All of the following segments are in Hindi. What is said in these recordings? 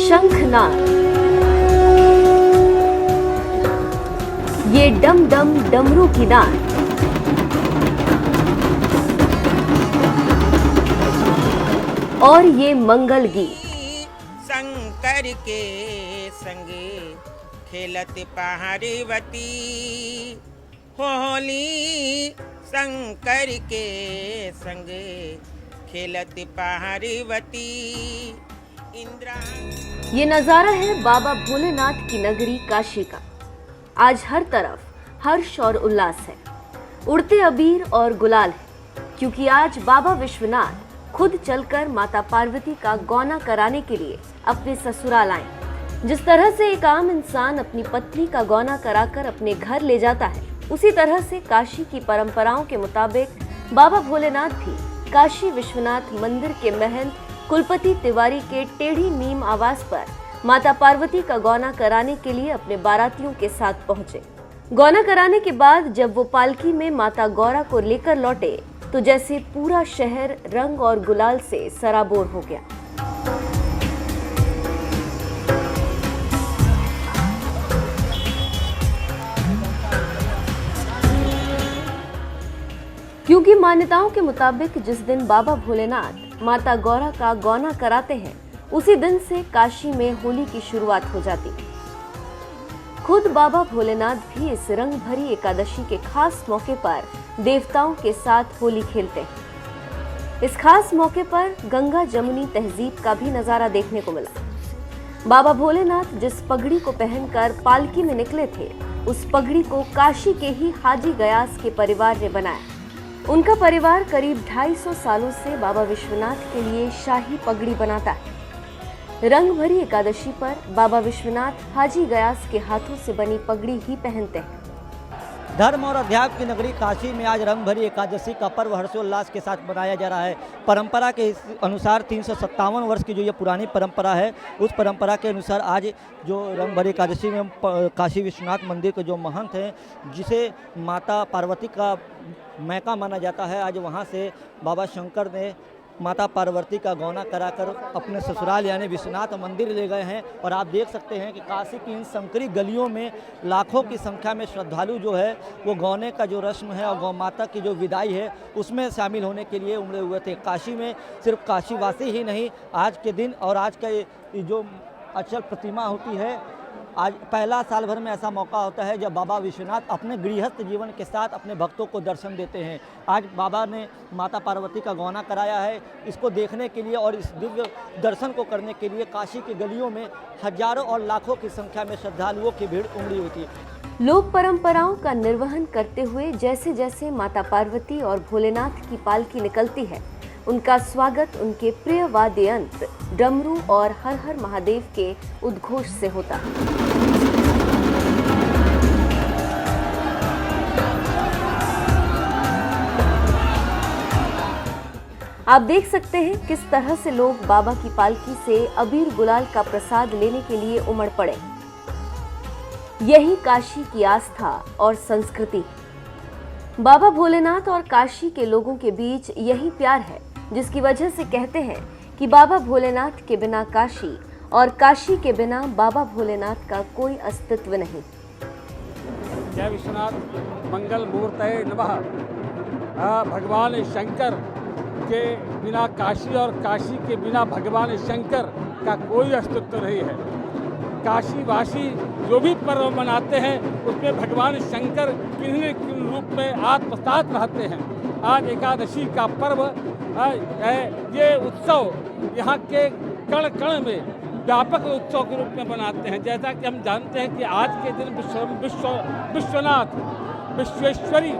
शंखनाद। ये डम डम डमरू की नाद। और ये मंगल गीत। शंकर के संगे खेलत पार्वती होली, शंकर के संगे खेलत पार्वती इंद्रा। ये नजारा है बाबा भोलेनाथ की नगरी काशी का। आज हर तरफ हर्ष और उल्लास है, उड़ते अबीर और गुलाल है, क्योंकि आज बाबा विश्वनाथ खुद चलकर माता पार्वती का गौना कराने के लिए अपने ससुराल आए। जिस तरह से एक आम इंसान अपनी पत्नी का गौना कराकर अपने घर ले जाता है, उसी तरह से काशी की परंपराओं के मुताबिक बाबा भोलेनाथ भी काशी विश्वनाथ मंदिर के महंत कुलपति तिवारी के टेढ़ी नीम आवास पर माता पार्वती का गौना कराने के लिए अपने बारातियों के साथ पहुंचे। गौना कराने के बाद जब वो पालकी में माता गौरा को लेकर लौटे तो जैसे पूरा शहर रंग और गुलाल से सराबोर हो गया। क्योंकि मान्यताओं के मुताबिक जिस दिन बाबा भोलेनाथ माता गौरा का गौना कराते हैं, उसी दिन से काशी में होली की शुरुआत हो जाती है। खुद बाबा भोलेनाथ भी इस रंग भरी एकादशी के खास मौके पर देवताओं के साथ होली खेलते हैं। इस खास मौके पर गंगा जमुनी तहजीब का भी नजारा देखने को मिला। बाबा भोलेनाथ जिस पगड़ी को पहनकर पालकी में निकले थे, उस पगड़ी को काशी के ही हाजी गयास के परिवार ने बनाया। उनका परिवार करीब 250 सालों से बाबा विश्वनाथ के लिए शाही पगड़ी बनाता है। रंग भरी एकादशी पर बाबा विश्वनाथ हाजी गयास के हाथों से बनी पगड़ी ही पहनते हैं। धर्म और अध्यात्म की नगरी काशी में आज रंग भरी एकादशी का पर्व हर्षोल्लास के साथ मनाया जा रहा है। परंपरा के अनुसार 357 वर्ष की जो ये पुरानी परंपरा है, उस परंपरा के अनुसार आज जो रंग भरी एकादशी में काशी विश्वनाथ मंदिर के जो महंत हैं, जिसे माता पार्वती का मैका माना जाता है, आज वहाँ से बाबा शंकर ने माता पार्वती का गौना कराकर अपने ससुराल यानी विश्वनाथ मंदिर ले गए हैं। और आप देख सकते हैं कि काशी की इन संकरी गलियों में लाखों की संख्या में श्रद्धालु जो है वो गौने का जो रस्म है और गौ माता की जो विदाई है उसमें शामिल होने के लिए उमड़े हुए थे। काशी में सिर्फ काशीवासी ही नहीं, आज के दिन और आज का ये जो अचल प्रतिमा होती है, आज पहला साल भर में ऐसा मौका होता है जब बाबा विश्वनाथ अपने गृहस्थ जीवन के साथ अपने भक्तों को दर्शन देते हैं। आज बाबा ने माता पार्वती का गौना कराया है। इसको देखने के लिए और इस दिव्य दर्शन को करने के लिए काशी की गलियों में हजारों और लाखों की संख्या में श्रद्धालुओं की भीड़ उमड़ी हुई थी। लोक परंपराओं का निर्वहन करते हुए जैसे जैसे माता पार्वती और भोलेनाथ की पालकी निकलती है, उनका स्वागत उनके प्रिय वाद्य यंत्र डमरू और हर हर महादेव के उद्घोष से होता है। आप देख सकते हैं किस तरह से लोग बाबा की पालकी से अबीर गुलाल का प्रसाद लेने के लिए उमड़ पड़े। यही काशी की आस्था और संस्कृति है। बाबा भोलेनाथ और काशी के लोगों के बीच यही प्यार है, जिसकी वजह से कहते हैं कि बाबा भोलेनाथ के बिना काशी और काशी के बिना बाबा भोलेनाथ का कोई अस्तित्व नहीं। जय विश्वनाथ मंगल मूर्तये नमः। भगवान शंकर के बिना काशी और काशी के बिना भगवान शंकर का कोई अस्तित्व नहीं है। काशीवासी जो भी पर्व मनाते हैं उसमें भगवान शंकर किन्हीं न किन्हीं रूप में आत्मसात रहते हैं। आज एकादशी का पर्व ये उत्सव यहाँ के कण कण में व्यापक उत्सव के रूप में मनाते हैं। जैसा कि हम जानते हैं कि आज के दिन विश्वनाथ विश्वेश्वरी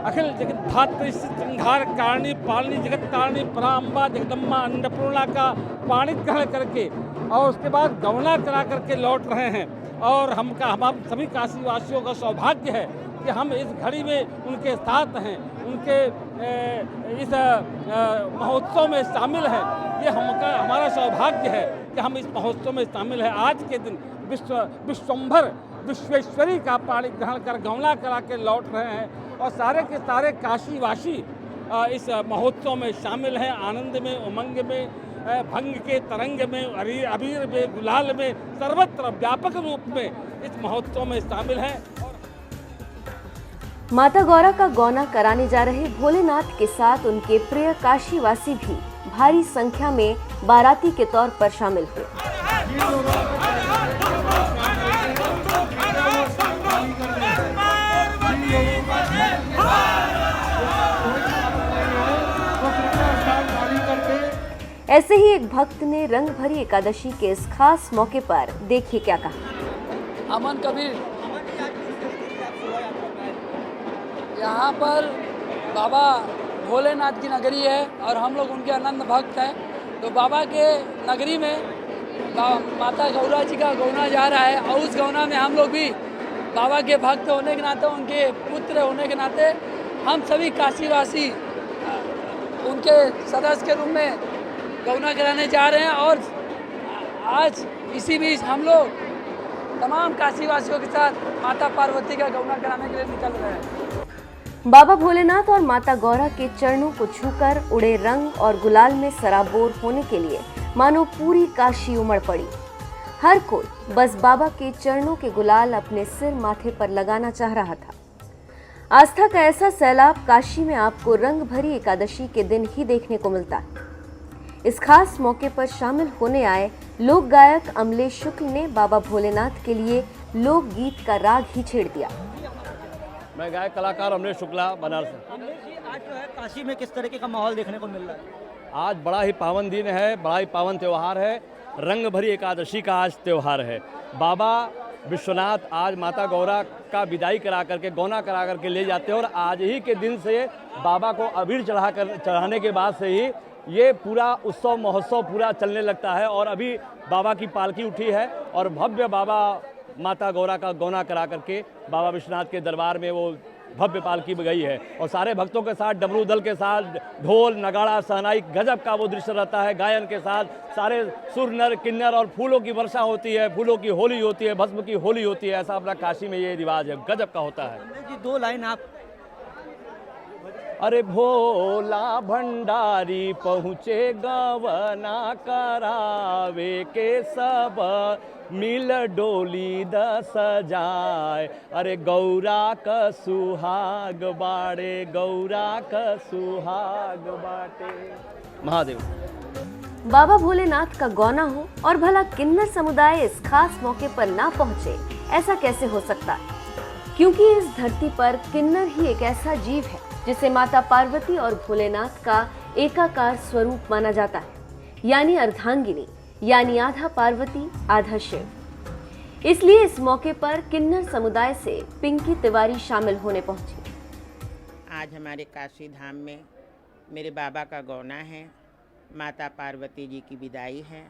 अखिल जगत धात्री संहार कारणी पालनी जगत तारणी पराम्बा जगदम्बा अन्नपूर्णा का पाणी ग्रहण करके और उसके बाद गौना करा करके लौट रहे हैं। और हम सभी काशीवासियों का सौभाग्य है कि हम इस घड़ी में उनके साथ हैं, उनके इस महोत्सव में शामिल हैं। ये हमारा सौभाग्य है कि हम इस महोत्सव में शामिल हैं। आज के दिन विश्वंभर विश्वेश्वरी का पाणी ग्रहण कर गौना करा के लौट रहे हैं और सारे के सारे काशीवासी इस महोत्सव में शामिल हैं, आनंद में, उमंग में। भंग के तरंग में, अबीर में, गुलाल में, सर्वत्र व्यापक रूप में इस महोत्सव में शामिल हैं। माता गौरा का गौना कराने जा रहे भोलेनाथ के साथ उनके प्रिय काशीवासी भी भारी संख्या में बाराती के तौर पर शामिल हुए। ऐसे ही एक भक्त ने रंग भरी एकादशी के इस खास मौके पर देखिए क्या कहा। अमन कबीर, यहाँ पर बाबा भोलेनाथ की नगरी है और हम लोग उनके अनंत भक्त हैं। तो बाबा के नगरी में माता गौरा जी का गौना जा रहा है और उस गौना में हम लोग भी बाबा के भक्त होने के नाते, उनके पुत्र होने के नाते हम सभी काशीवासी उनके सदस्य के रूप में गौना कराने जा रहे हैं। और आज इसी बीच हम लोग तमाम काशीवासियों के साथ माता पार्वती का गौना कराने के लिए निकल रहे हैं। बाबा भोलेनाथ और माता गौरा के चरणों को छूकर उड़े रंग और गुलाल में सराबोर होने के लिए मानो पूरी काशी उमड़ पड़ी। हर कोई बस बाबा के चरणों के गुलाल अपने सिर माथे पर लगाना चाह रहा था। आस्था का ऐसा सैलाब काशी में आपको रंग भरी एकादशी के दिन ही देखने को मिलता है। इस खास मौके पर शामिल होने आए लोक गायक अमलेश शुक्ल ने बाबा भोलेनाथ के लिए लोकगीत का राग ही छेड़ दिया। मैं गायक कलाकार अमलेश शुक्ला, बनारस से। आज जो है काशी में किस तरीके का माहौल देखने को मिल रहा है? आज बड़ा ही पावन दिन है, बड़ा ही पावन त्यौहार है। रंग भरी एकादशी का आज त्यौहार है। बाबा विश्वनाथ आज माता गौरा का विदाई करा करके, गौना करा करके ले जाते हैं और आज ही के दिन से बाबा को अबीर चढ़ाने के बाद से ही ये पूरा उत्सव महोत्सव पूरा चलने लगता है। और अभी बाबा की पालकी उठी है और भव्य बाबा माता गौरा का गौना करा करके बाबा विश्वनाथ के दरबार में वो भव्य पालकी गई है और सारे भक्तों के साथ डमरू दल के साथ ढोल नगाड़ा सहनाई गजब का वो दृश्य रहता है। गायन के साथ सारे सुर नर किन्नर और फूलों की वर्षा होती है, फूलों की होली होती है, भस्म की होली होती है। ऐसा अपना काशी में ये रिवाज है, गजब का होता है। जी, दो लाइन आप। अरे भोला भंडारी पहुँचे गवना करावे के सब मिल डोली दस जाए। अरे गौरा का सुहाग बाड़े, गौरा का सुहाग बाटे। महादेव। बाबा भोलेनाथ का गौना हो और भला किन्नर समुदाय इस खास मौके पर ना पहुंचे, ऐसा कैसे हो सकता है? क्योंकि इस धरती पर किन्नर ही एक ऐसा जीव है जिसे माता पार्वती और भोलेनाथ का एकाकार स्वरूप माना जाता है, यानी अर्धांगिनी, यानी आधा पार्वती आधा शिव। इसलिए इस मौके पर किन्नर समुदाय से पिंकी तिवारी शामिल होने पहुंची। आज हमारे काशी धाम में मेरे बाबा का गौना है, माता पार्वती जी की विदाई है।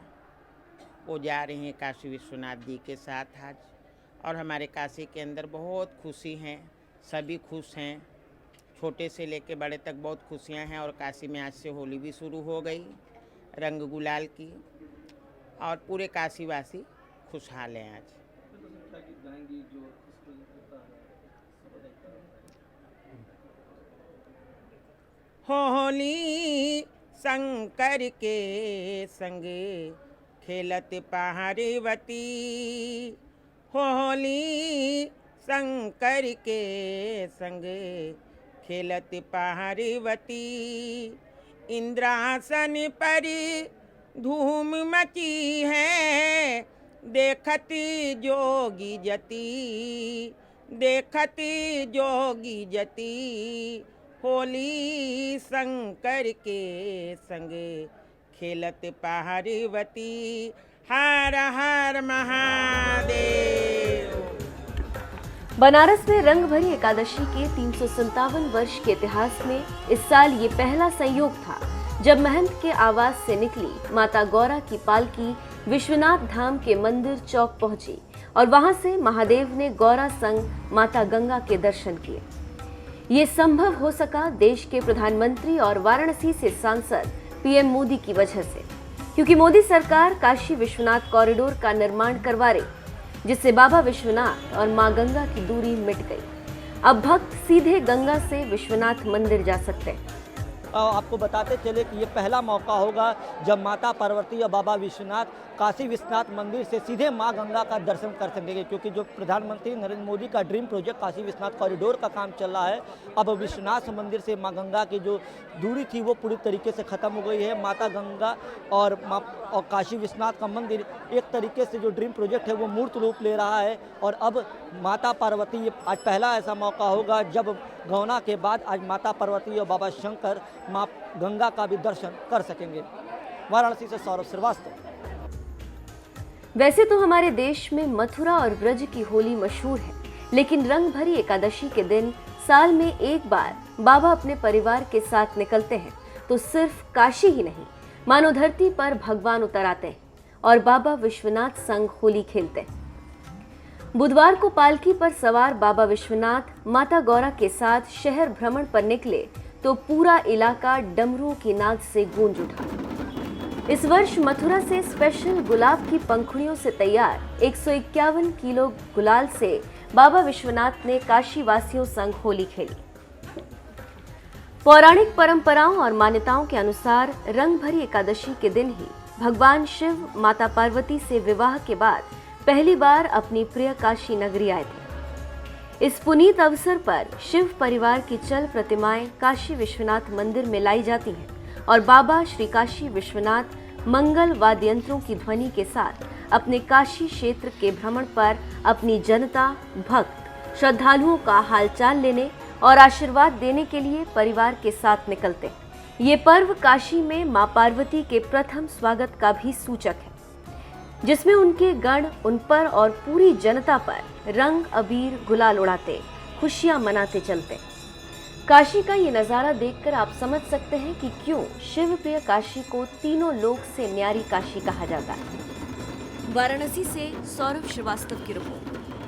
वो जा रहे हैं काशी विश्वनाथ जी के साथ आज। और हमारे काशी के अंदर बहुत खुशी हैं, सभी खुश हैं, छोटे से लेके बड़े तक बहुत खुशियां हैं। और काशी में आज से होली भी शुरू हो गई रंग गुलाल की, और पूरे काशीवासी खुशहाल हैं आज। होली शंकर के संग खेलत पार्वती, होली शंकर के संग खेलत पार्वती। इंद्रासन पर धूम मची है, देखती जोगी जती, देखती जोगी जती। होली शंकर के संग खेलत पार्वती। हर हर महादेव। बनारस में रंग भरी एकादशी के 357 वर्ष के इतिहास में इस साल ये पहला संयोग था जब महंत के आवास से निकली माता गौरा की पालकी विश्वनाथ धाम के मंदिर चौक पहुंची और वहां से महादेव ने गौरा संग माता गंगा के दर्शन किए। ये संभव हो सका देश के प्रधानमंत्री और वाराणसी से सांसद पीएम मोदी की वजह से, क्योंकि मोदी सरकार काशी विश्वनाथ कॉरिडोर का निर्माण करवा रही, जिससे बाबा विश्वनाथ और मां गंगा की दूरी मिट गई। अब भक्त सीधे गंगा से विश्वनाथ मंदिर जा सकते हैं। आपको बताते चले कि ये पहला मौका होगा जब माता पार्वती और बाबा विश्वनाथ काशी विश्वनाथ मंदिर से सीधे माँ गंगा का दर्शन कर सकेंगे, क्योंकि जो प्रधानमंत्री नरेंद्र मोदी का dream project Kashi Vishwanath corridor का काम चल रहा है। अब विश्वनाथ मंदिर से माँ गंगा की जो दूरी थी वो पूरी तरीके से ख़त्म हो गई है। माता गंगा और काशी विश्वनाथ का मंदिर एक तरीके से जो ड्रीम प्रोजेक्ट है वो मूर्त रूप ले रहा है। और अब माता पार्वती, आज पहला ऐसा मौका होगा जब गौना के बाद आज माता पार्वती और बाबा शंकर माँ गंगा का भी दर्शन कर सकेंगे। वाराणसी से सौरभ श्रीवास्तव। वैसे तो हमारे देश में मथुरा और ब्रज की होली मशहूर है, लेकिन रंग भरी एकादशी के दिन साल में एक बार बाबा अपने परिवार के साथ निकलते हैं तो सिर्फ काशी ही नहीं, मानो धरती पर भगवान उतर आते हैं और बाबा विश्वनाथ संग होली खेलते हैं। बुधवार को पालकी पर सवार बाबा विश्वनाथ माता गौरा के साथ शहर भ्रमण पर निकले तो पूरा इलाका डमरू की नाद से गूंज उठा। इस वर्ष मथुरा से स्पेशल गुलाब की पंखुड़ियों से तैयार 151 किलो गुलाल से बाबा विश्वनाथ ने काशी वासियों संग होली खेली। पौराणिक परंपराओं और मान्यताओं के अनुसार रंग भरी एकादशी के दिन ही भगवान शिव माता पार्वती से विवाह के बाद पहली बार अपनी प्रिय काशी नगरी आए थे। इस पुनीत अवसर पर शिव परिवार की चल प्रतिमाएं काशी विश्वनाथ मंदिर में लाई जाती हैं और बाबा श्री काशी विश्वनाथ मंगल वाद्य यंत्रों की ध्वनि के साथ अपने काशी क्षेत्र के भ्रमण पर अपनी जनता, भक्त, श्रद्धालुओं का हालचाल लेने और आशीर्वाद देने के लिए परिवार के साथ निकलते हैं। ये पर्व काशी में मां पार्वती के प्रथम स्वागत का भी सूचक है, जिसमें उनके गण उन पर और पूरी जनता पर रंग अबीर गुलाल उड़ाते, खुशियां मनाते चलते। काशी का ये नज़ारा देखकर आप समझ सकते हैं कि क्यों शिव प्रिय काशी को तीनों लोक से न्यारी काशी कहा जाता है। वाराणसी से सौरभ श्रीवास्तव की रिपोर्ट।